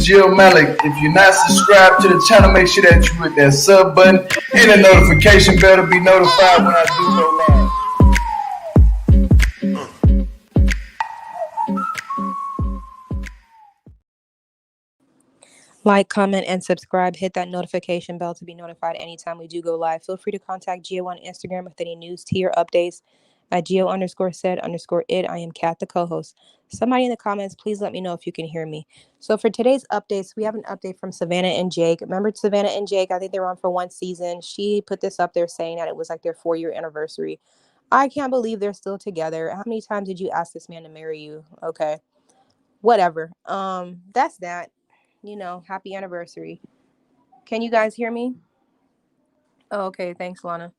Jill Malik. If you're not subscribed to the channel, make sure that you hit that sub button and the notification bell to be notified when I do go live. Like, comment, and subscribe. Hit that notification bell to be notified anytime we do go live. Feel free to contact Gio on Instagram with any news, tea, or updates at Gio_said_it. I am Kat, the co-host. Somebody in the comments, please let me know if you can hear me. So for today's updates, we have an update from Savannah and Jake. Remember Savannah and Jake? I think they were on for one season. She put this up there saying that it was like their 4-year anniversary. I can't believe they're still together. How many times did you ask this man to marry you? Okay, whatever. That's that. Happy anniversary. Can you guys hear me? Oh, okay, thanks, Lana.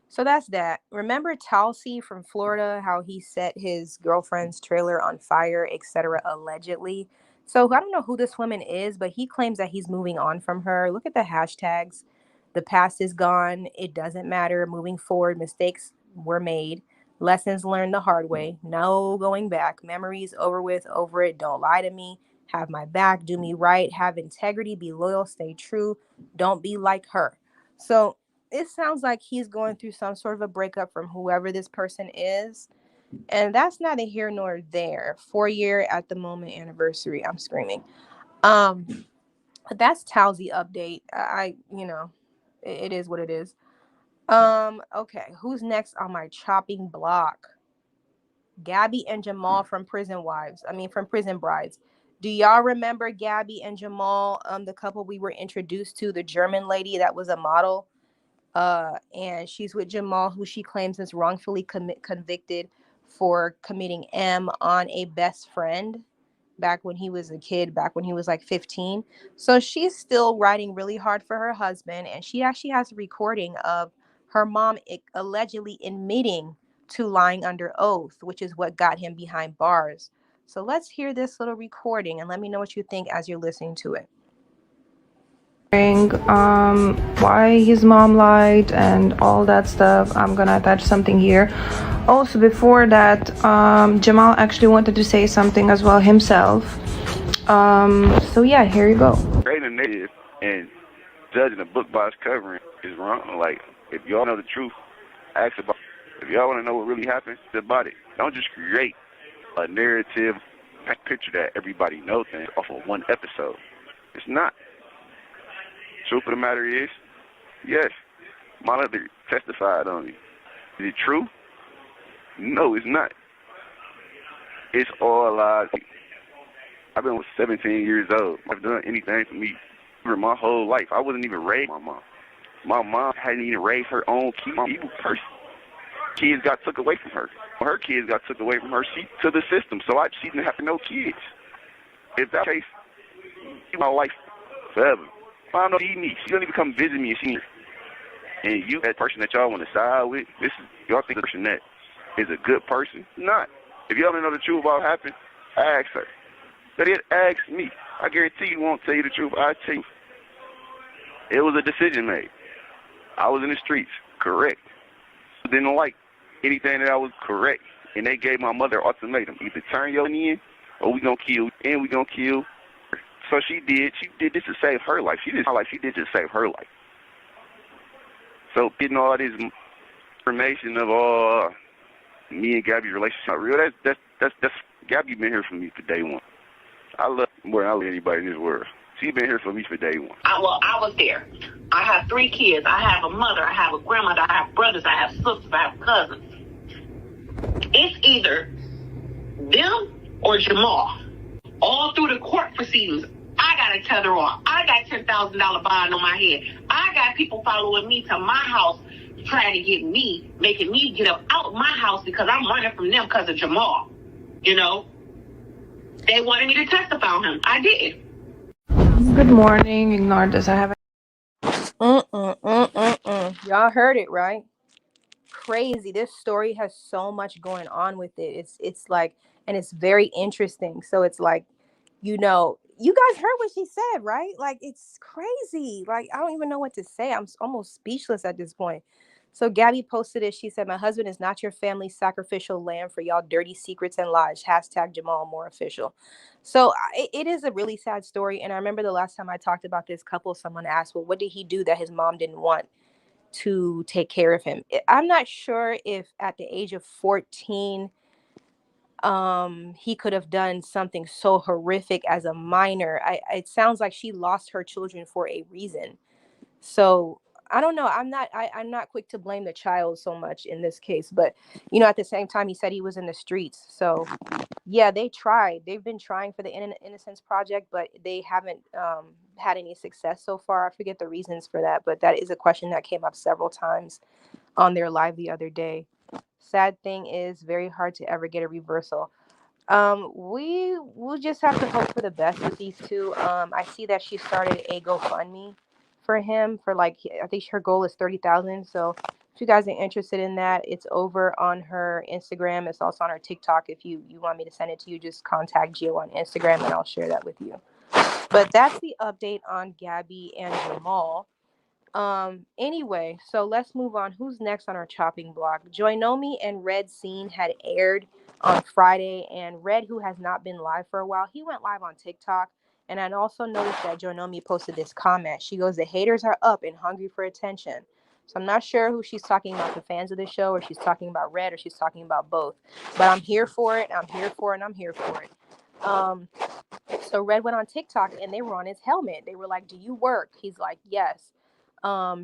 So that's that. Remember Taly from Florida, how he set his girlfriend's trailer on fire, etc., allegedly? So I don't know who this woman is, but he claims that he's moving on from her. Look at the hashtags. The past is gone. It doesn't matter. Moving forward, mistakes were made. Lessons learned the hard way. No going back. Memories over with, over it. Don't lie to me. Have my back. Do me right. Have integrity. Be loyal. Stay true. Don't be like her. So it sounds like he's going through some sort of a breakup from whoever this person is. And that's neither here nor there. 4-year at the moment anniversary. I'm screaming. But that's Taly update. It is what it is. Okay, who's next on my chopping block? Gabby and Jamal from Prison Brides. Do y'all remember Gabby and Jamal, the couple we were introduced to, the German lady that was a model? And she's with Jamal, who she claims is wrongfully convicted for committing M on a best friend back when he was a kid, back when he was like 15. So she's still riding really hard for her husband, and she actually has a recording of her mom allegedly admitting to lying under oath, which is what got him behind bars. So let's hear this little recording and let me know what you think as you're listening to it. Why his mom lied and all that stuff. I'm gonna attach something here. Also, before that, Jamal actually wanted to say something as well himself. So yeah, here you go. Creating a narrative and judging a book by its covering is wrong. Like, if y'all know the truth, ask about it. If y'all want to know what really happened, about it. Don't just create a narrative, a picture that everybody knows things off of one episode. It's not. Truth of the matter is, yes, my mother testified on it. Is it true? No, it's not. It's all lies. I've been 17 years old. I've done anything for me for my whole life. I wasn't even raised by my mom. My mom hadn't even raised her own kids. I'm an evil person. Kids got took away from her. When her kids got took away from her, she to the system. So she didn't have no kids. If that's the case, my life forever. I don't know if she don't even come visit me and see me. And you, that person that y'all want to side with, y'all think the person that is a good person? Not. If y'all don't know the truth about what happened, ask her. But it ask me. I guarantee you won't tell you the truth. I tell you. It was a decision made. I was in the streets, correct. Didn't like anything that I was correct. And they gave my mother an ultimatum. Either turn your in or we gonna kill and we gonna kill. So she did. She did this to save her life. She did to save her life. So getting all this information of me and Gabby's relationship not real. That's Gabby been here for me for day one. I love her more than I love anybody in this world. She been here for me for day one. I was there. I have 3 kids. I have a mother. I have a grandmother. I have brothers. I have sisters. I have cousins. It's either them or Jamal. All through the court proceedings, I got a tether on. I got $10,000 bond on my head. I got people following me to my house, trying to get me, making me get up out my house because I'm running from them because of Jamal. You know, they wanted me to testify on him. I did. Good morning. Ignore this. I haven't. Y'all heard it, right? Crazy. This story has so much going on with it. It's like, and it's very interesting. So it's like, you guys heard what she said, right? Like, it's crazy. Like, I don't even know what to say. I'm almost speechless at this point. So Gabby posted it. She said, "My husband is not your family's sacrificial lamb for y'all dirty secrets and lies. Hashtag Jamal more official." So it is a really sad story. And I remember the last time I talked about this couple, someone asked, well, what did he do that his mom didn't want to take care of him? I'm not sure if at the age of 14, he could have done something so horrific as a minor. It sounds like she lost her children for a reason. So I don't know. I'm not quick to blame the child so much in this case, but at the same time, he said he was in the streets. So yeah, they've been trying for the Innocence Project, but they haven't had any success so far. I forget the reasons for that, but that is a question that came up several times on their live the other day. Sad thing is, very hard to ever get a reversal. We will just have to hope for the best with these two. I see that she started a GoFundMe for him for I think her goal is 30,000. So if you guys are interested in that, it's over on her Instagram. It's also on her TikTok. If you want me to send it to you, just contact Gio on Instagram and I'll share that with you. But that's the update on Gabby and Jamal. Anyway, so let's move on. Who's next on our chopping block? Joomi and Red Scene had aired on Friday, and Red, who has not been live for a while, he went live on TikTok. And I also noticed that Joomi posted this comment. She goes, "The haters are up and hungry for attention." So I'm not sure who she's talking about, the fans of the show, or she's talking about Red, or she's talking about both. But I'm here for it. I'm here for it. And I'm here for it. So Red went on TikTok and they were on his helmet. They were like, "Do you work?" He's like, "Yes."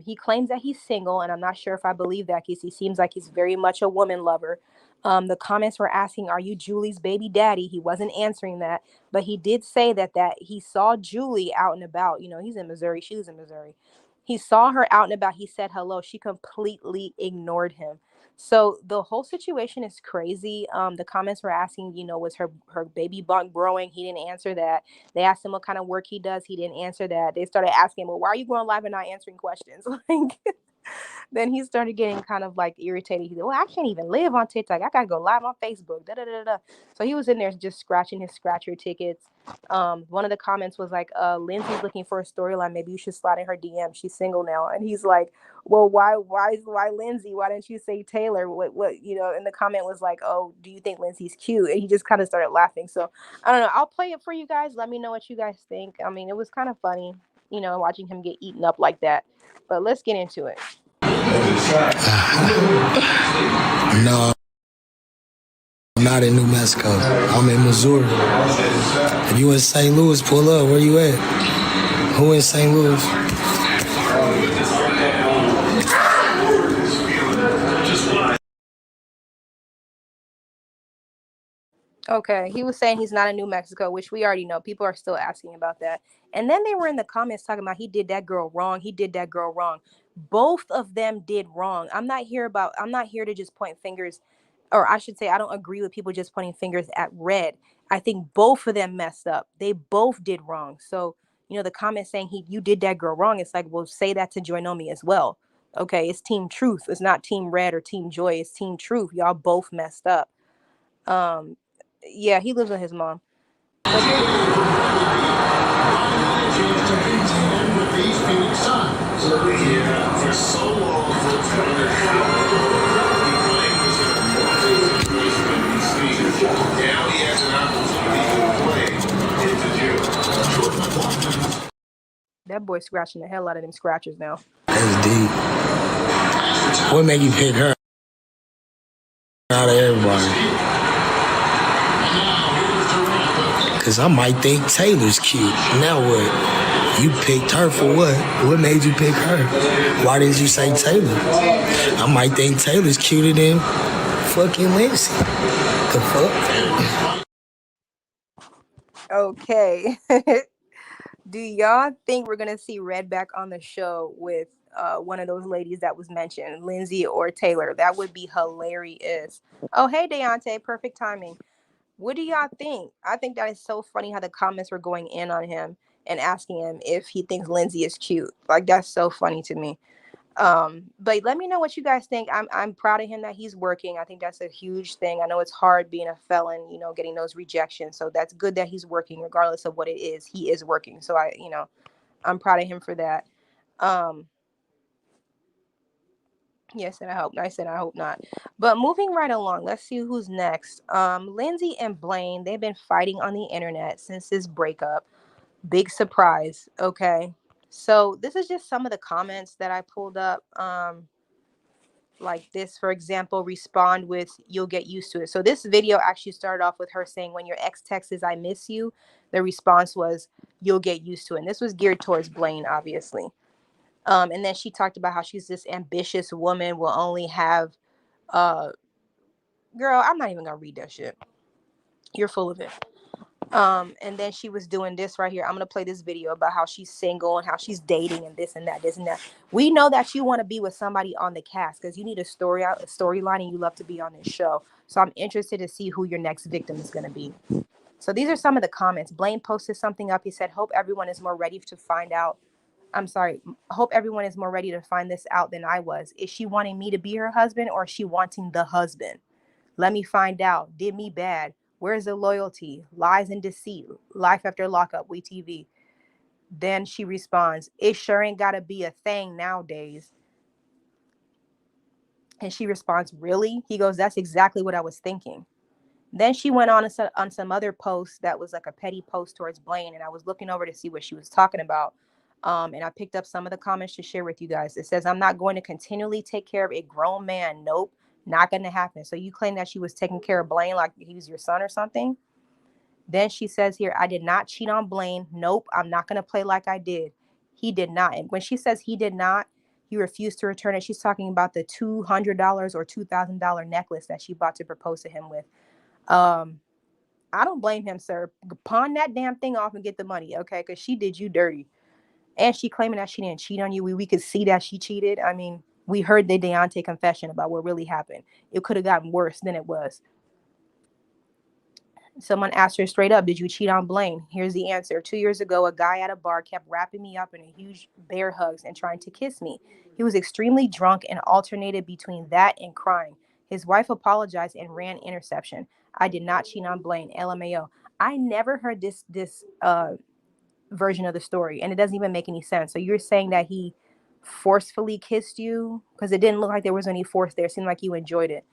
He claims that he's single, and I'm not sure if I believe that because he seems like he's very much a woman lover. The comments were asking, "Are you Julie's baby daddy?" He wasn't answering that, but he did say that he saw Julie out and about. He's in Missouri. She was in Missouri. He saw her out and about. He said hello. She completely ignored him. So the whole situation is crazy. The comments were asking, was her baby bump growing? He didn't answer that. They asked him what kind of work he does. He didn't answer that. They started asking, well, why are you going live and not answering questions? Then he started getting kind of irritated. He said, well, I can't even live on TikTok. I gotta go live on Facebook. Da, da, da, da. So he was in there just scratching his scratcher tickets. One of the comments was like, Lindsay's looking for a storyline. Maybe you should slide in her DM. She's single now. And he's like, well, why Lindsay? Why didn't you say Taylor? What and the comment was like, oh, do you think Lindsay's cute? And he just kind of started laughing. So I don't know. I'll play it for you guys. Let me know what you guys think. I mean, it was kind of funny, watching him get eaten up like that. But let's get into it. No, I'm not in New Mexico. I'm in Missouri. If you in St. Louis, pull up. Where you at? Who in St. Louis? Okay, he was saying he's not in New Mexico, which we already know. People are still asking about that. And then they were in the comments talking about he did that girl wrong. He did that girl wrong. Both of them did wrong. I'm not here to just point fingers, or I should say I don't agree with people just pointing fingers at Red. I think both of them messed up. They both did wrong. So, the comment saying you did that girl wrong, it's like, well, say that to Joomi as well. Okay, it's Team Truth. It's not Team Red or Team Joy. It's Team Truth. Y'all both messed up. Yeah, he lives with his mom. That boy scratching the hell out of them scratchers now. That's deep. What made you pick her out of everybody? Because I might think Taylor's cute. Now what? You picked her for what? What made you pick her? Why didn't you say Taylor? I might think Taylor's cuter than fucking Lindsay. The fuck? Okay. Do y'all think we're going to see Red back on the show with one of those ladies that was mentioned, Lindsay or Taylor? That would be hilarious. Oh, hey, Deontay. Perfect timing. What do y'all think? I think that is so funny how the comments were going in on him and asking him if he thinks Lindsay is cute. That's so funny to me. But let me know what you guys think. I'm proud of him that he's working. I think that's a huge thing. I know it's hard being a felon, getting those rejections. So that's good that he's working regardless of what it is. He is working. So I'm proud of him for that. Yes, and I said I hope not. But moving right along, let's see who's next. Lindsay and Blaine, they've been fighting on the internet since this breakup. Big surprise. Okay. So this is just some of the comments that I pulled up. Like this, for example, respond with "you'll get used to it." So this video actually started off with her saying, "When your ex texts I miss you," the response was, "you'll get used to it." And this was geared towards Blaine, obviously. And then she talked about how she's this ambitious woman, will only have girl, I'm not even gonna read that shit. You're full of it. And then she was doing this right here. I'm gonna play this video about how she's single and how she's dating and this and that, this and that. We know that you want to be with somebody on the cast because you need a storyline, and you love to be on this show. So I'm interested to see who your next victim is gonna be. So these are some of the comments. Blaine posted something up. He said, "Hope everyone is more ready to find out. Hope everyone is more ready to find this out than I was. Is she wanting me to be her husband, or is she wanting the husband? Let me find out. Did me bad. Where's the loyalty? Lies and deceit. Life after lockup. WETV." Then she responds, "It sure ain't gotta be a thing nowadays." And she responds, "Really?" He goes, "That's exactly what I was thinking." Then she went on some other post that was like a petty post towards Blaine, and I was looking over to see what she was talking about. And I picked up some of the comments to share with you guys. It says, "I'm not going to continually take care of a grown man. Nope, not going to happen." So you claim that she was taking care of Blaine like he was your son or something? Then she says here, "I did not cheat on Blaine. Nope, I'm not going to play like I did. He did not." And when she says he did not, he refused to return it. She's talking about the $200 or $2,000 necklace that she bought to propose to him with. I don't blame him, sir. Pawn that damn thing off and get the money, okay? Because she did you dirty. And she claiming that she didn't cheat on you. We could see that she cheated. I mean, we heard the Deontay confession about what really happened. It could have gotten worse than it was. Someone asked her straight up, "Did you cheat on Blaine?" Here's the answer. 2 years ago, a guy at a bar kept wrapping me up in a huge bear hugs and trying to kiss me. He was extremely drunk and alternated between that and crying. His wife apologized and ran interception. I did not cheat on Blaine. LMAO. I never heard this version of the story, and it doesn't even make any sense. So you're saying that he forcefully kissed you? Because it didn't look like there was any force there. It seemed like you enjoyed it.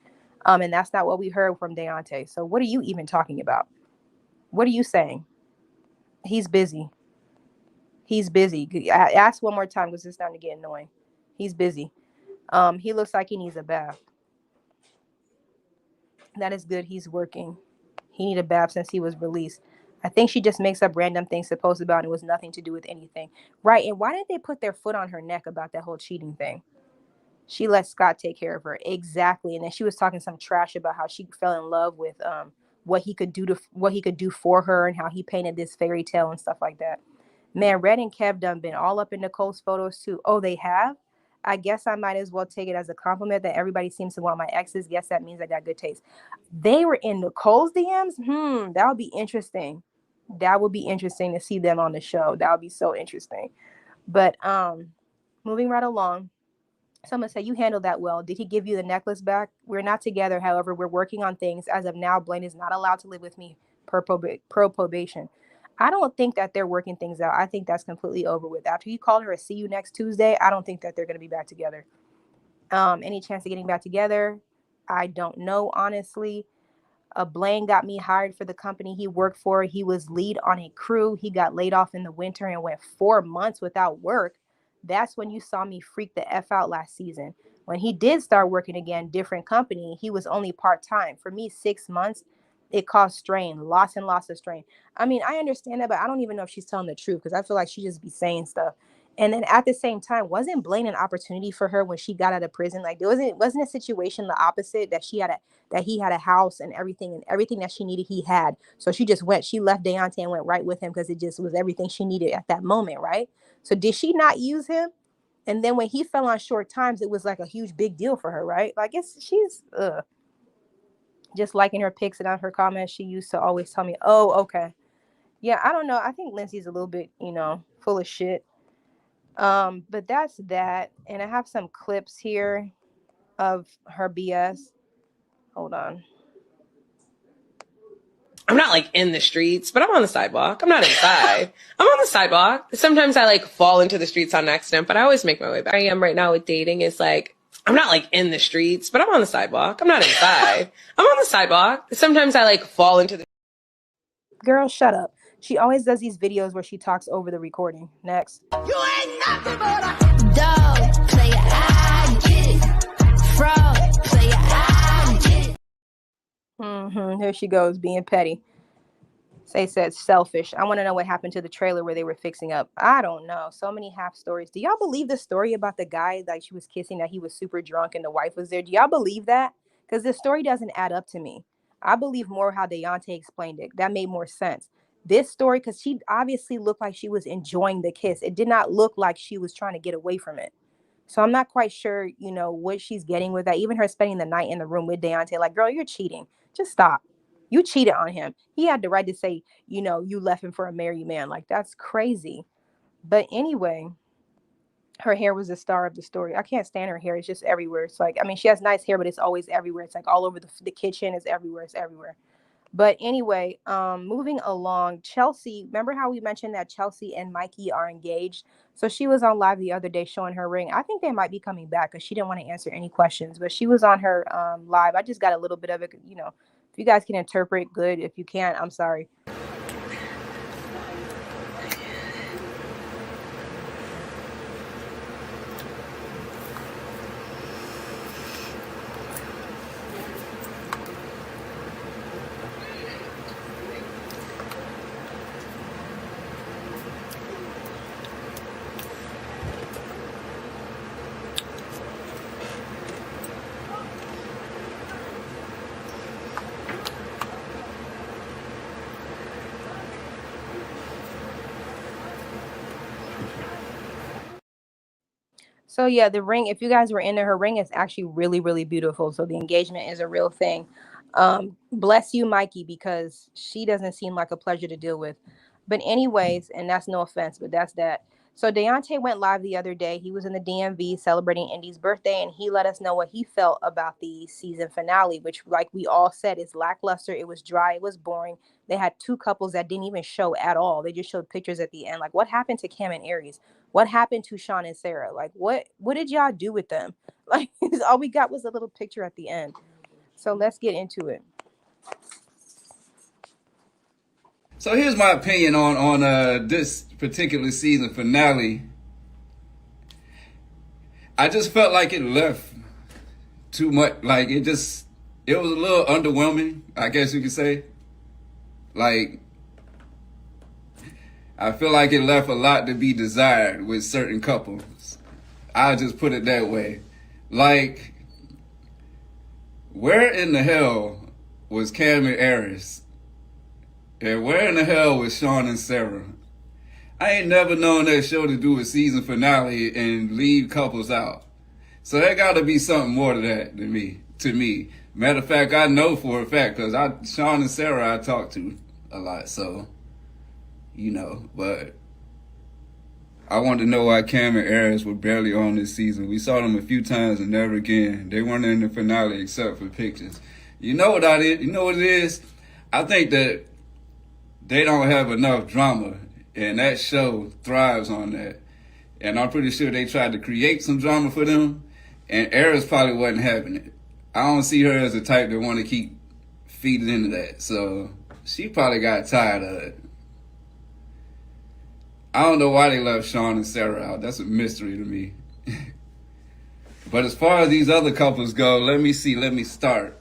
And that's not what we heard from Deontay. So what are you even talking about? What are you saying? He's busy. He's busy. Ask one more time because it's starting to get annoying. He's busy. He looks like he needs a bath. That is good. He's working. He needed a bath since he was released. I think she just makes up random things to post about, and it was nothing to do with anything. Right. And why didn't they put their foot on her neck about that whole cheating thing? She let Scott take care of her. Exactly. And then she was talking some trash about how she fell in love with what he could do for her, and how he painted this fairy tale and stuff like that. Man, Red and Kev done been all up in Nicole's photos too. Oh, they have? I guess I might as well take it as a compliment that everybody seems to want my exes. Guess that means I got good taste. They were in Nicole's DMs? That would be interesting. That would be interesting to see them on the show. That would be so interesting. But moving right along. Someone said, "You handled that well. Did he give you the necklace back?" We're not together. However, we're working on things. As of now, Blaine is not allowed to live with me per probation. I don't think that they're working things out. I think that's completely over with. After he called her a "see you next Tuesday," I don't think that they're going to be back together. Any chance of getting back together? I don't know, honestly. Blaine got me hired for the company he worked for. He was lead on a crew. He got laid off in the winter and went 4 months without work. That's when you saw me freak the F out last season. When he did start working again, different company, he was only part-time. For me, 6 months, it caused strain, lots and lots of strain. I mean, I understand that, but I don't even know if she's telling the truth, because I feel like she just be saying stuff. And then at the same time, wasn't Blaine an opportunity for her when she got out of prison? Like, there wasn't a situation the opposite, that he had a house and everything that she needed, he had. So she left Deontay and went right with him because it just was everything she needed at that moment, right? So did she not use him? And then when he fell on short times, it was like a huge big deal for her, right? Like, she's just liking her pics and on her comments. She used to always tell me, "Oh, okay." Yeah, I don't know. I think Lindsay's a little bit, full of shit. But that's that. And I have some clips here of her BS. Hold on. I'm not like in the streets, but I'm on the sidewalk. I'm not inside. I'm on the sidewalk. Sometimes I like fall into the streets on accident, but I always make my way back. Where I am right now with dating is like, I'm not like in the streets, but I'm on the sidewalk. I'm not inside. I'm on the sidewalk. Sometimes I like fall into the. Girl, shut up. She always does these videos where she talks over the recording. Next. You ain't nothing but a dog player. I get it. Fraud player. I get it. Here she goes, being petty. Say said selfish. I want to know what happened to the trailer where they were fixing up. I don't know. So many half stories. Do y'all believe the story about the guy that she was kissing, that he was super drunk and the wife was there? Do y'all believe that? Because this story doesn't add up to me. I believe more how Deontay explained it. That made more sense. This story, because she obviously looked like she was enjoying the kiss. It did not look like she was trying to get away from it. So I'm not quite sure, what she's getting with that. Even her spending the night in the room with Deontay, like, girl, you're cheating. Just stop. You cheated on him. He had the right to say, you left him for a married man. Like, that's crazy. But anyway, her hair was the star of the story. I can't stand her hair. It's just everywhere. It's like, she has nice hair, but it's always everywhere. It's like all over the kitchen. It's everywhere. It's everywhere. But anyway, moving along, Chelsea, remember how we mentioned that Chelsea and Mikey are engaged? So she was on live the other day showing her ring. I think they might be coming back because she didn't want to answer any questions, but she was on her live. I just got a little bit of it, if you guys can interpret, good. If you can't, I'm sorry. So yeah, the ring, if you guys were into her ring, is actually really, really beautiful. So the engagement is a real thing. Bless you, Mikey, because she doesn't seem like a pleasure to deal with. But anyways, and that's no offense, but that's that. So Deontay went live the other day. He was in the DMV celebrating Indy's birthday, and he let us know what he felt about the season finale, which, like we all said, is lackluster. It was dry. It was boring. They had two couples that didn't even show at all. They just showed pictures at the end. Like, what happened to Cam and Aries? What happened to Sean and Sarah? Like, what did y'all do with them? Like, all we got was a little picture at the end. So let's get into it. So here's my opinion on this particular season finale. I just felt like it left too much. Like, it was a little underwhelming, I guess you could say. Like, I feel like it left a lot to be desired with certain couples. I'll just put it that way. Like, where in the hell was Cam and Aries? And where in the hell was Sean and Sarah? I ain't never known that show to do a season finale and leave couples out. So there gotta be something more to that than to me. Matter of fact, I know for a fact, because Sean and Sarah I talk to a lot, so, but I want to know why Cam and Aries were barely on this season. We saw them a few times and never again. They weren't in the finale except for pictures. You know what it is? I think that they don't have enough drama, and that show thrives on that. And I'm pretty sure they tried to create some drama for them, and Aries probably wasn't having it. I don't see her as the type that want to keep feeding into that, so she probably got tired of it. I don't know why they left Sean and Sarah out. That's a mystery to me. But as far as these other couples go, let me start.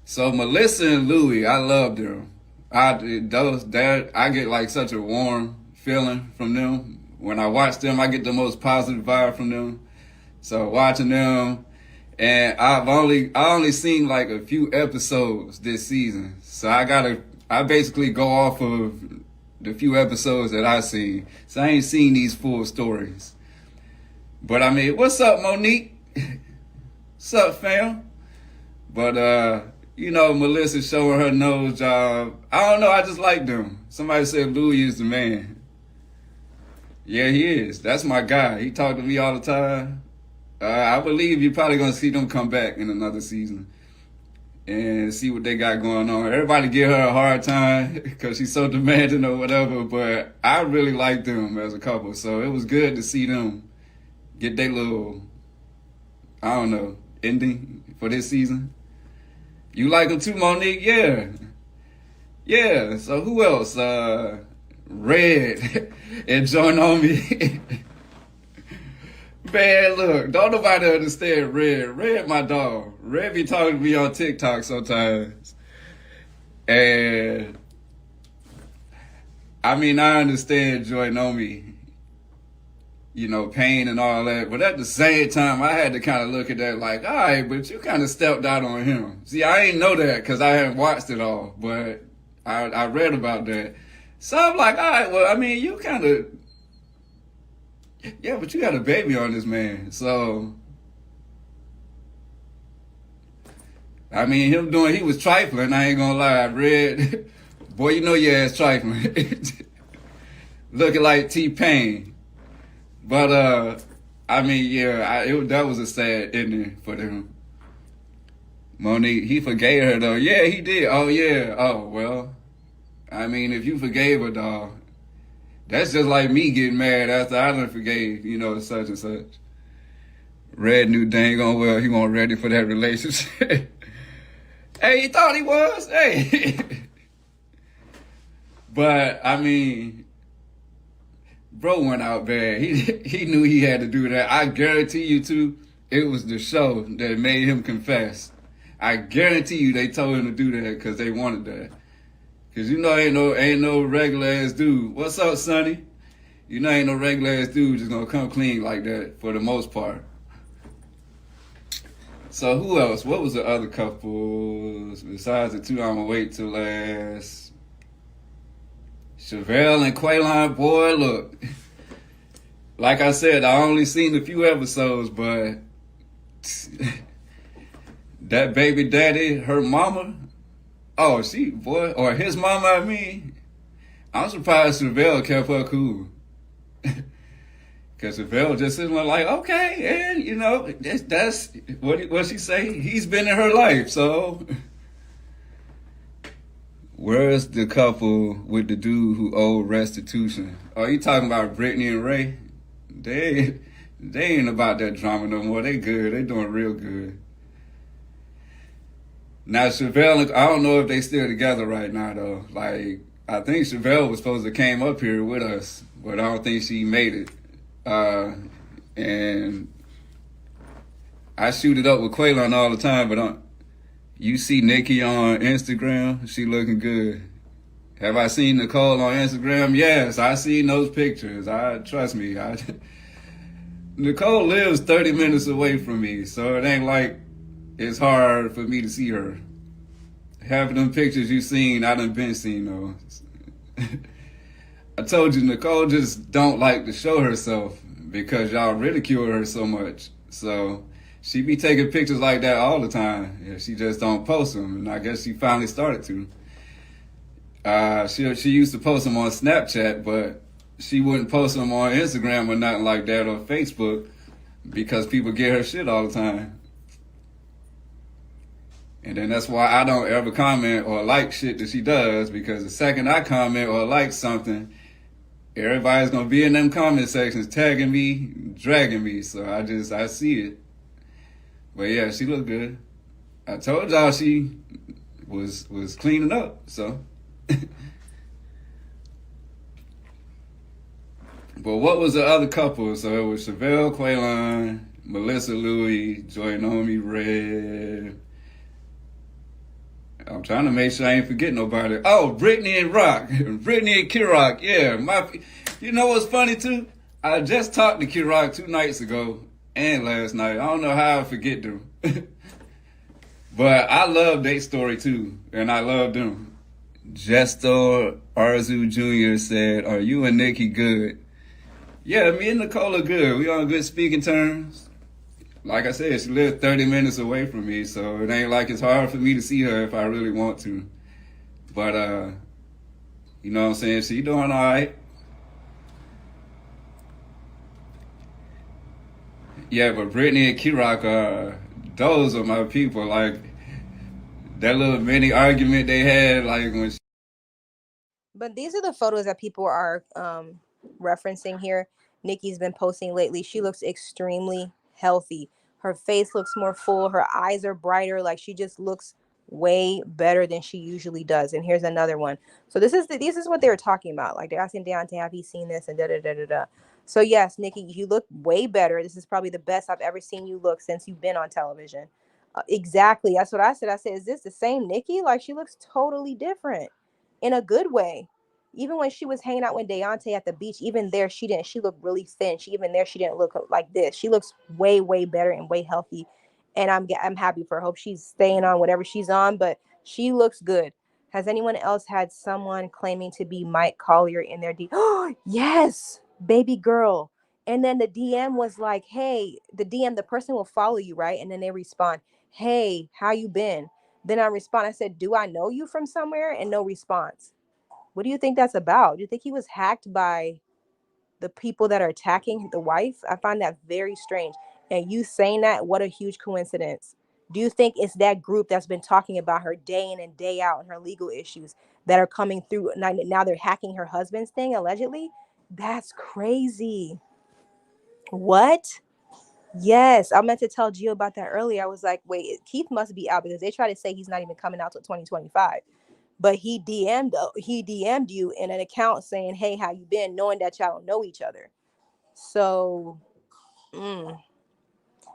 So Melissa and Louis, I loved them. I get like such a warm feeling from them. When I watch them, I get the most positive vibe from them. So watching them, and I only seen like a few episodes this season. So I basically go off of the few episodes that I seen. So I ain't seen these full stories. But I mean, what's up, Monique? What's up, fam? But Melissa showing her nose job. I don't know, I just like them. Somebody said Louis is the man. Yeah, he is. That's my guy. He talk to me all the time. I believe you're probably going to see them come back in another season and see what they got going on. Everybody give her a hard time because she's so demanding or whatever, but I really like them as a couple. So it was good to see them get their little, I don't know, ending for this season. You like them too, Monique? Yeah. Yeah. So who else? Red and Join On Me. Man, look, don't nobody understand Red. Red, my dog. Red be talking to me on TikTok sometimes. And I mean, I understand Join On Me, you know, pain and all that. But at the same time, I had to kind of look at that like, all right, but you kind of stepped out on him. See, I ain't know that because I haven't watched it all, but I read about that. So I'm like, all right, well, I mean, you kind of, yeah, but you got a baby on this man. So, I mean, he was trifling. I ain't gonna lie. I read, boy, you know your ass trifling. Looking like T-Pain. But, I mean, yeah, that was a sad ending for them. Monique, he forgave her though. Yeah, he did. Oh, yeah. Oh, well, I mean, if you forgave her, dog, that's just like me getting mad after I done forgave, you know, such and such. Red knew dang on well he wasn't ready for that relationship. Hey, he thought he was. Hey. But, I mean, bro went out bad. He knew he had to do that. I guarantee you, too, it was the show that made him confess. I guarantee you they told him to do that because they wanted that. Because you know ain't no regular ass dude. What's up, Sonny? You know ain't no regular ass dude just gonna come clean like that for the most part. So who else? What was the other couples besides the two I'ma wait till last? Chevelle and Quaylon, boy, look. Like I said, I only seen a few episodes, but that baby daddy, her mama, oh, or his mama, I mean, I'm surprised Chevelle kept her cool. Because Chevelle just sitting there like, okay, and, you know, that's what she say? He's been in her life, so. Where's the couple with the dude who owed restitution? Oh, you talking about Brittany and Ray? They ain't about that drama no more. They good. They doing real good. Now, Chevelle, I don't know if they still together right now, though. Like, I think Chevelle was supposed to came up here with us, but I don't think she made it. And I shoot it up with Quaylon all the time, but you see Nikki on Instagram, she looking good. Have I seen Nicole on Instagram? Yes, I seen those pictures. Trust me. Nicole lives 30 minutes away from me, so it ain't like it's hard for me to see her. Half of them pictures you seen, I done been seen though. I told you, Nicole just don't like to show herself because y'all ridicule her so much. So she be taking pictures like that all the time. Yeah, she just don't post them, and I guess she finally started to. She used to post them on Snapchat, but she wouldn't post them on Instagram or nothing like that or Facebook because people get her shit all the time. And then that's why I don't ever comment or like shit that she does, because the second I comment or like something, everybody's gonna be in them comment sections tagging me, dragging me. So I see it. But yeah, she looked good. I told y'all she was cleaning up, so. But what was the other couple? So it was Chevelle, Quaylon, Melissa, Louie, Joy Nomi, Red. I'm trying to make sure I ain't forget nobody. Oh, Brittany and Rock. Brittany and Kirok. Yeah, you know what's funny too? I just talked to Kirok 2 nights ago and last night. I don't know how I forget them. But I love their story too, and I love them. Jesto Arzu Jr. said, "Are you and Nikki good?" Yeah, me and Nicole are good. We on good speaking terms. Like I said, she lived 30 minutes away from me, so it ain't like it's hard for me to see her if I really want to. But, you know what I'm saying? She doing all right. Yeah, but Brittany and Kirok, those are my people. Like, that little mini argument they had, like when But these are the photos that people are referencing here. Nikki's been posting lately. She looks extremely healthy. Her face looks more full. Her eyes are brighter. Like, she just looks way better than she usually does. And here's another one. So this is what they were talking about. Like, they're asking Deontay, have you seen this? And da da da da da. So yes, Nikki, you look way better. This is probably the best I've ever seen you look since you've been on television. Exactly. That's what I said. I said, is this the same Nikki? Like, she looks totally different in a good way. Even when she was hanging out with Deontay at the beach, even there, she looked really thin. She didn't look like this. She looks way, way better and way healthy. And I'm happy for her. Hope she's staying on whatever she's on, but she looks good. Has anyone else had someone claiming to be Mike Collier in their DM? Oh, yes, baby girl. And then the DM was like, hey, the person will follow you, right? And then they respond, hey, how you been? Then I respond, I said, do I know you from somewhere? And no response. What do you think that's about? Do you think he was hacked by the people that are attacking the wife? I find that very strange. And you saying that, what a huge coincidence. Do you think it's that group that's been talking about her day in and day out and her legal issues that are coming through? Now they're hacking her husband's thing, allegedly? That's crazy. What? Yes, I meant to tell Gio about that earlier. I was like, wait, Keith must be out because they try to say he's not even coming out till 2025. But he DM'd you in an account saying, hey, how you been? Knowing that y'all don't know each other. So, and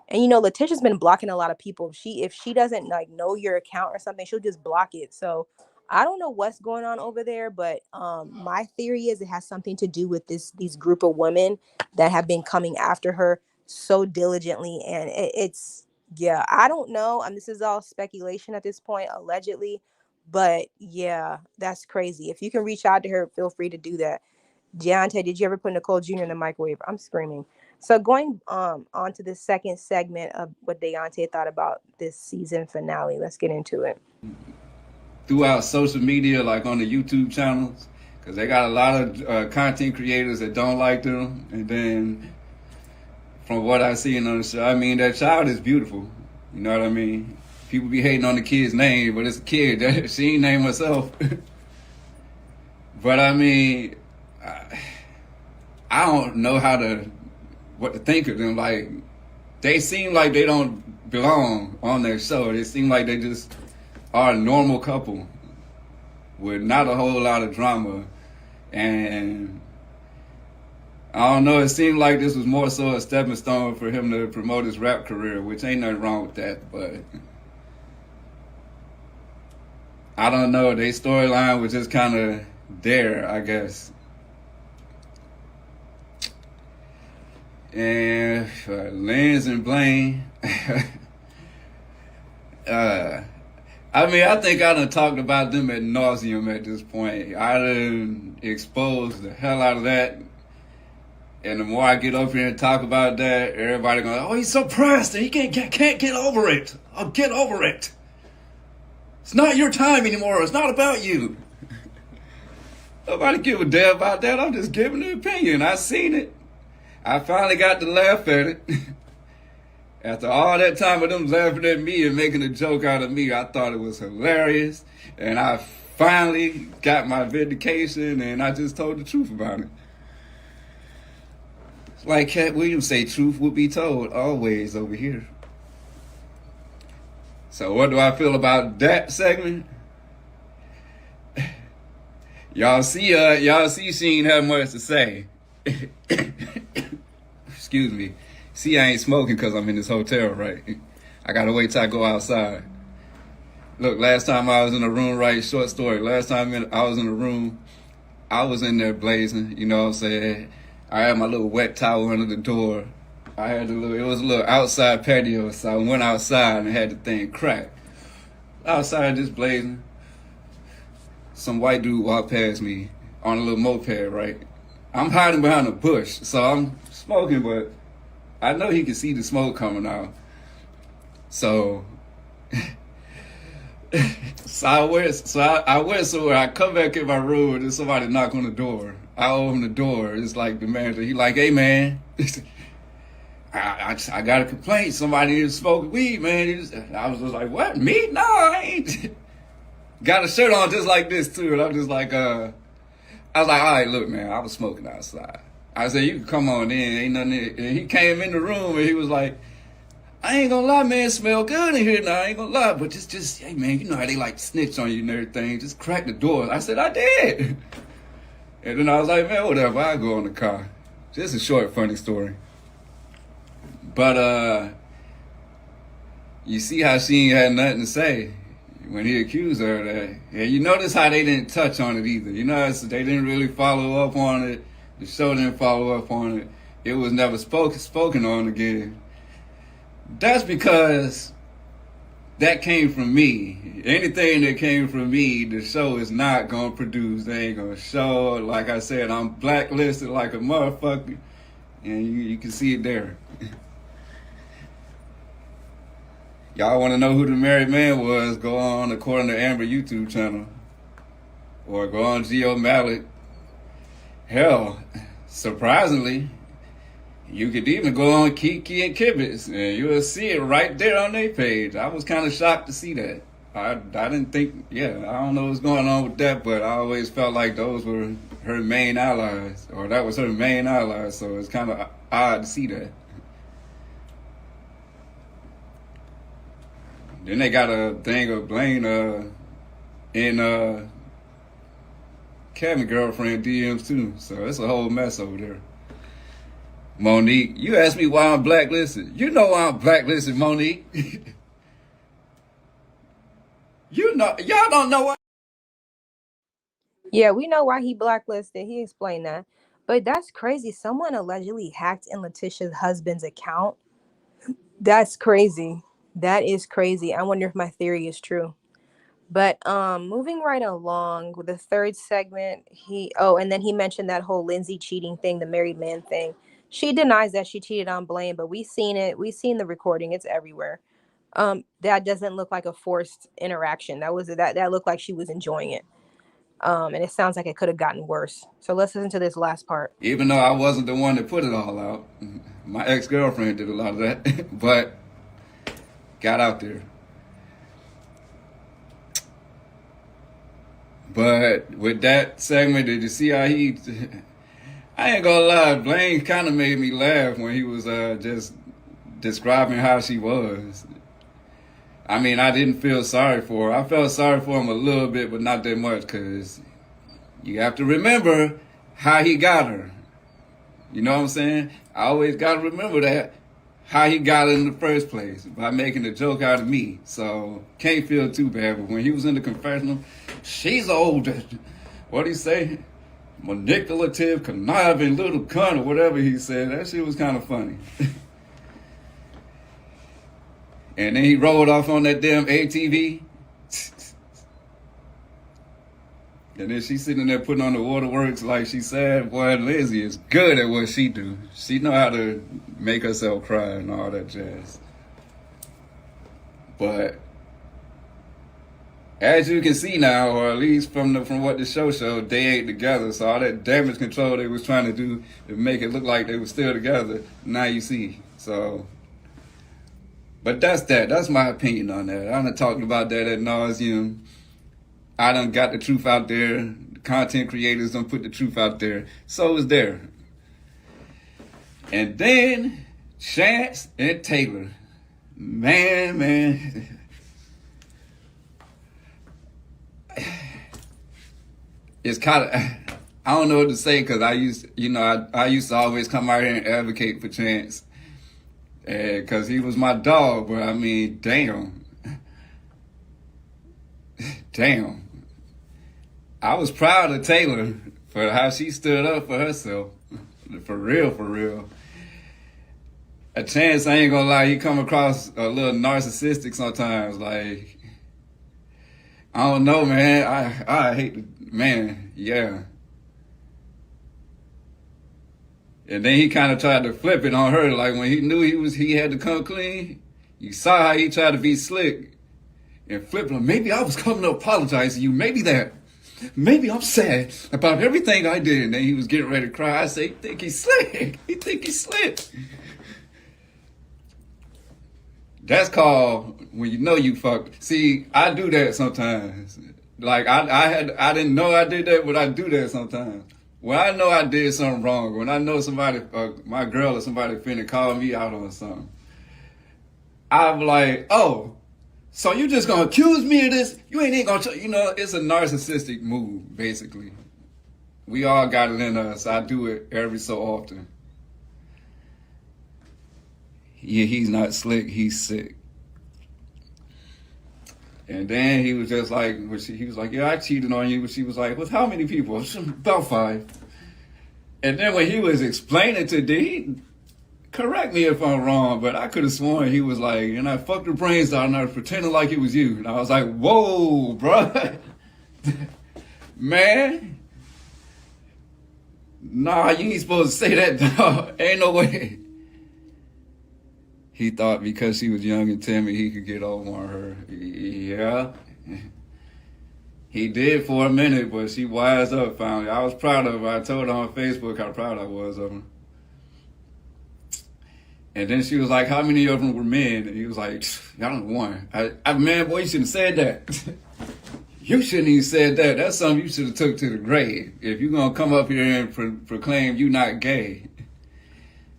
Letitia's been blocking a lot of people. If she doesn't like know your account or something, she'll just block it. So I don't know what's going on over there, but my theory is it has something to do with these group of women that have been coming after her so diligently. And yeah, I don't know. This is all speculation at this point, allegedly. But yeah, that's crazy. If you can reach out to her, feel free to do that. Deontay, did you ever put Nicole Jr. in the microwave? I'm screaming. So going on to the second segment of what Deontay thought about this season finale. Let's get into it. Throughout social media, like on the YouTube channels, because they got a lot of content creators that don't like them. And then from what I seen on the show, I mean, that child is beautiful. You know what I mean? People be hating on the kid's name, but it's a kid. She ain't named herself. But I mean, I don't know what to think of them. Like, they seem like they don't belong on their show. They seem like they just are a normal couple with not a whole lot of drama. And I don't know, it seemed like this was more so a stepping stone for him to promote his rap career, which ain't nothing wrong with that, but I don't know. Their storyline was just kind of there, I guess. And for Lindsay and Blaine, I mean, I think I done talked about them ad nauseum at this point. I done exposed the hell out of that. And the more I get up here and talk about that, everybody going, oh, he's so pressed and he can't get over it. I'll get over it. It's not your time anymore. It's not about you. Nobody give a damn about that. I'm just giving an opinion. I seen it. I finally got to laugh at it. After all that time of them laughing at me and making a joke out of me, I thought it was hilarious. And I finally got my vindication and I just told the truth about it. Like Cat Williams say, truth will be told always over here. So what do I feel about that segment? Y'all see she ain't have much to say. Excuse me. See, I ain't smoking because I'm in this hotel, right? I gotta wait till I go outside. Look, last time I was in a room, right? Short story. Last time I was in a room, I was in there blazing, you know what I'm saying? I had my little wet towel under the door. It was a little outside patio, so I went outside and had the thing cracked. Outside just blazing. Some white dude walked past me on a little moped, right? I'm hiding behind a bush, so I'm smoking, but I know he can see the smoke coming out. So, I went somewhere. I come back in my room and there's somebody knock on the door. I open the door. It's like the manager. He like, hey man, I got a complaint. Somebody is smoking weed, man. I was just like, what? Me? No, I ain't. Got a shirt on just like this too, and I'm just like, I was like, all right, look, man, I was smoking outside. I said, you can come on in, ain't nothing. And he came in the room and he was like, I ain't gonna lie, man, it smell good in here now, I ain't gonna lie. But just, hey, man, you know how they like snitch on you and everything. Just crack the door. I said, I did. And then I was like, man, whatever, I'll go in the car. Just a short, funny story. But, you see how she ain't had nothing to say when he accused her of that. And you notice how they didn't touch on it either. You know, they didn't really follow up on it. The show didn't follow up on it. It was never spoken on again. That's because that came from me. Anything that came from me, the show is not going to produce. They ain't going to show. Like I said, I'm blacklisted like a motherfucker. And you can see it there. Y'all want to know who the married man was, go on According to Amber YouTube channel. Or go on Geo Mallet. Hell, surprisingly, you could even go on Kiki and Kibitz, and you'll see it right there on their page. I was kind of shocked to see that. I didn't think, I don't know what's going on with that, but I always felt like those were her main allies, or that was her main ally, so it's kind of odd to see that. Then they got a thing of Blaine in Kevin girlfriend DMs too, so it's a whole mess over there. Monique, you asked me why I'm blacklisted. You know why I'm blacklisted, Monique. You know, y'all don't know why. Yeah, we know why he blacklisted. He explained that. But that's crazy. Someone allegedly hacked in Letitia's husband's account. That's crazy. That is crazy. I wonder if my theory is true. But moving right along with the third segment, and then he mentioned that whole Lindsay cheating thing, the married man thing. She denies that she cheated on Blaine, but we've seen it. We've seen the recording. It's everywhere. That doesn't look like a forced interaction. That looked like she was enjoying it. And it sounds like it could have gotten worse. So let's listen to this last part. Even though I wasn't the one that put it all out, my ex-girlfriend did a lot of that, but got out there. But with that segment, did you see how I ain't gonna lie, Blaine kind of made me laugh when he was just describing how she was. I mean, I didn't feel sorry for her. I felt sorry for him a little bit, but not that much, because you have to remember how he got her. You know what I'm saying? I always got to remember that, how he got her in the first place, by making a joke out of me. So, can't feel too bad. But when he was in the confessional, she's old, what did he say? Manipulative, conniving little cunt, or whatever he said. That shit was kind of funny. And then he rolled off on that damn ATV. And then she's sitting there putting on the waterworks like she said, boy, Lindsay is good at what she do. She know how to make herself cry and all that jazz. But as you can see now, or at least from what the show showed, they ain't together. So all that damage control they was trying to do to make it look like they were still together, now you see. So, but that's that. That's my opinion on that. I done talked about that ad nauseum. I done got the truth out there. The content creators done put the truth out there. So is there. And then Chance and Taylor. Man. It's kind of, I don't know what to say, because I used to always come out here and advocate for Chance. Because he was my dog, but I mean, damn. I was proud of Taylor for how she stood up for herself. For real. A Chance, I ain't gonna lie, he come across a little narcissistic sometimes. Like, I don't know, man. I hate the man, yeah. And then he kind of tried to flip it on her. Like, when he knew he had to come clean, you saw how he tried to be slick and flip him. Maybe I was coming to apologize to you. Maybe I'm sad about everything I did. And then he was getting ready to cry. I say, he think he's slick. That's called when you know you fucked. See, I do that sometimes. Like, I didn't know I did that, but I do that sometimes. when I know I did something wrong, when I know somebody, my girl or somebody finna call me out on something, I'm like, oh, so you just gonna accuse me of this? You ain't gonna, it's a narcissistic move, basically. We all got it in us. I do it every so often. Yeah, he's not slick, he's sick. And then he was just like, he was like, yeah, I cheated on you. She was like, with how many people? About 5. And then when he was explaining to D, correct me if I'm wrong, but I could have sworn he was like, and I fucked her brains out and I was pretending like it was you. And I was like, whoa, bro. Man. Nah, you ain't supposed to say that, dog. Ain't no way. He thought because she was young and timid, he could get over on her. Yeah. He did for a minute, but she wised up finally. I was proud of her. I told her on Facebook how proud I was of her. And then she was like, how many of them were men? And he was like, y'all don't one. Man, boy, you shouldn't have said that. You shouldn't even said that. That's something you should have took to the grave. If you're going to come up here and proclaim you not gay.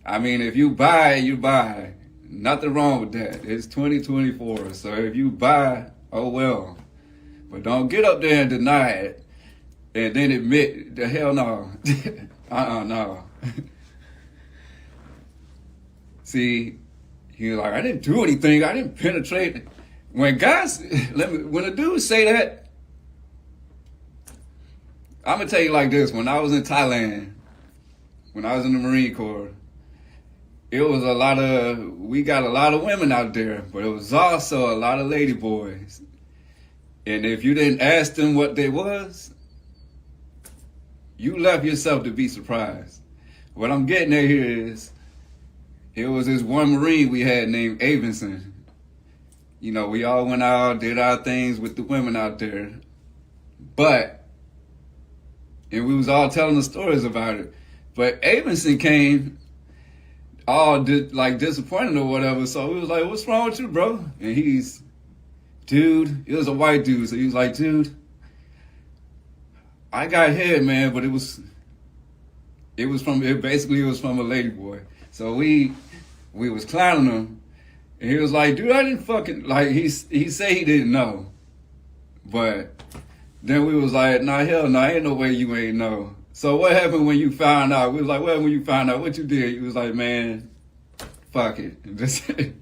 I mean, if you bi, you bi. Nothing wrong with that. It's 2024. So if you bi, oh well. But don't get up there and deny it. And then admit, the hell no. No. See, he was like, I didn't do anything. I didn't penetrate. When when a dude say that, I'm going to tell you like this. When I was in Thailand, when I was in the Marine Corps, it was we got a lot of women out there, but it was also a lot of lady boys. And if you didn't ask them what they was, you left yourself to be surprised. What I'm getting at here is, it was this one Marine we had named Avinson. We all went out, did our things with the women out there. And we was all telling the stories about it. But Avinson came all disappointed or whatever. So we was like, what's wrong with you, bro? And dude, it was a white dude. So he was like, dude, I got head, man, but it was from a lady boy. So we was clowning him, and he was like, dude, I didn't fucking, he said he didn't know. But then we was like, nah, hell no, ain't no way you ain't know. So what happened when you found out? We was like, well, when you found out, what you did? He was like, man, fuck it.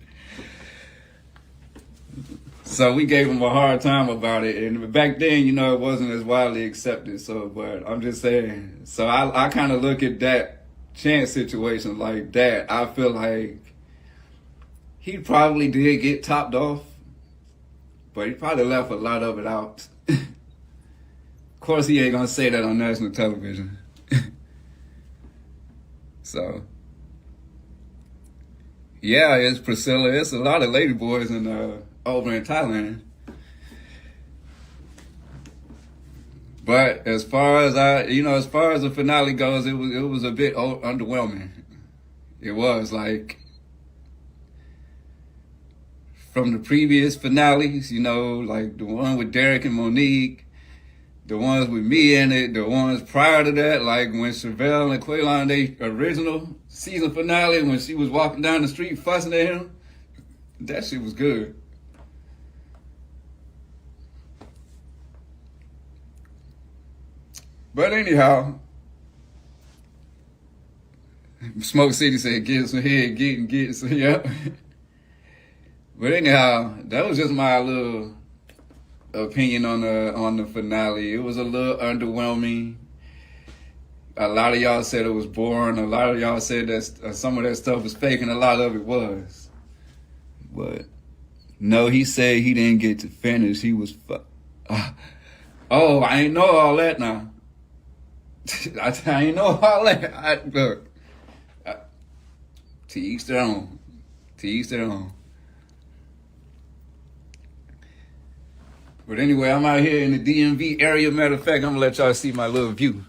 So we gave him a hard time about it. And back then, it wasn't as widely accepted. So, but I'm just saying. So I kind of look at that chance situation like that. I feel like he probably did get topped off, but he probably left a lot of it out. Of course, he ain't gonna say that on national television. So, yeah, it's Priscilla. It's a lot of lady boys over in Thailand. But as far as the finale goes, it was a bit underwhelming. It was like from the previous finales, like the one with Derek and Monique, the ones with me in it, the ones prior to that, like when Chevelle and Quaylon, they original season finale, when she was walking down the street fussing at him, that shit was good. But anyhow, Smoke City said, get some head, get some, yeah. But anyhow, that was just my little opinion on the finale. It was a little underwhelming. A lot of y'all said it was boring. A lot of y'all said that some of that stuff was fake, and a lot of it was. But no, he said he didn't get to finish. He was oh, I ain't know all that now. I ain't know all that. Look, to each their own. To each their own. But anyway, I'm out here in the DMV area. Matter of fact, I'm going to let y'all see my little view.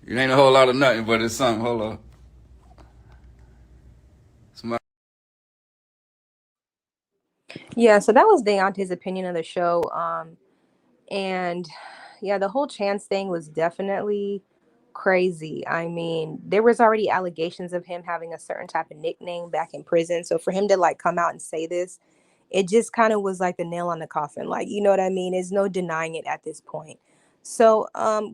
It ain't a whole lot of nothing, but it's something. Hold on. Yeah, so that was Deontay's opinion of the show. And yeah, the whole chance thing was definitely crazy. I mean, there was already allegations of him having a certain type of nickname back in prison. So for him to like come out and say this, it just kind of was like the nail on the coffin. Like, you know what I mean? There's no denying it at this point. So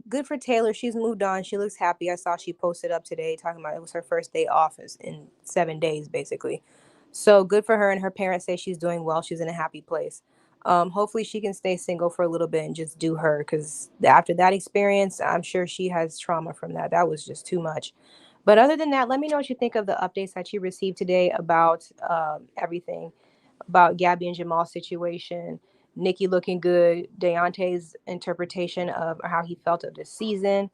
good for Taylor. She's moved on. She looks happy. I saw she posted up today talking about it was her first day off in 7 days, basically. So good for her, and her parents say she's doing well. She's in a happy place. Hopefully she can stay single for a little bit and just do her, because after that experience, I'm sure she has trauma from that. That was just too much. But other than that, let me know what you think of the updates that you received today about everything, about Gabby and Jamal's situation, Nikki looking good, Deontay's interpretation of how he felt of this season,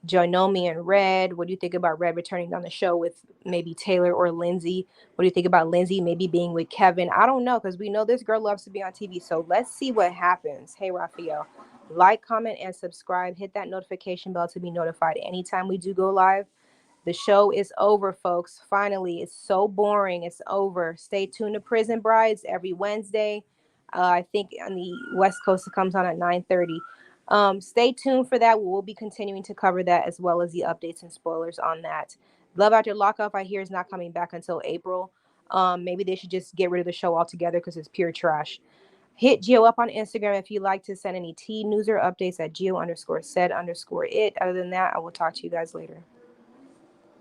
Joomi and Red. What do you think about Red returning on the show with maybe Taylor or Lindsay? What do you think about Lindsay maybe being with Kevin? I don't know, because we know this girl loves to be on TV. So let's see what happens. Hey, Raphael, like, comment, and subscribe. Hit that notification bell to be notified anytime we do go live. The show is over, folks. Finally, it's so boring. It's over. Stay tuned to Prison Brides every Wednesday. I think on the West Coast it comes on at 9:30. Stay tuned for that. We'll be continuing to cover that, as well as the updates and spoilers on that. Love After Lockup, I hear, is not coming back until April. Maybe they should just get rid of the show altogether because it's pure trash. Hit Gio up on Instagram if you'd like to send any tea, news, or updates at Gio_said_it. Other than that, I will talk to you guys later.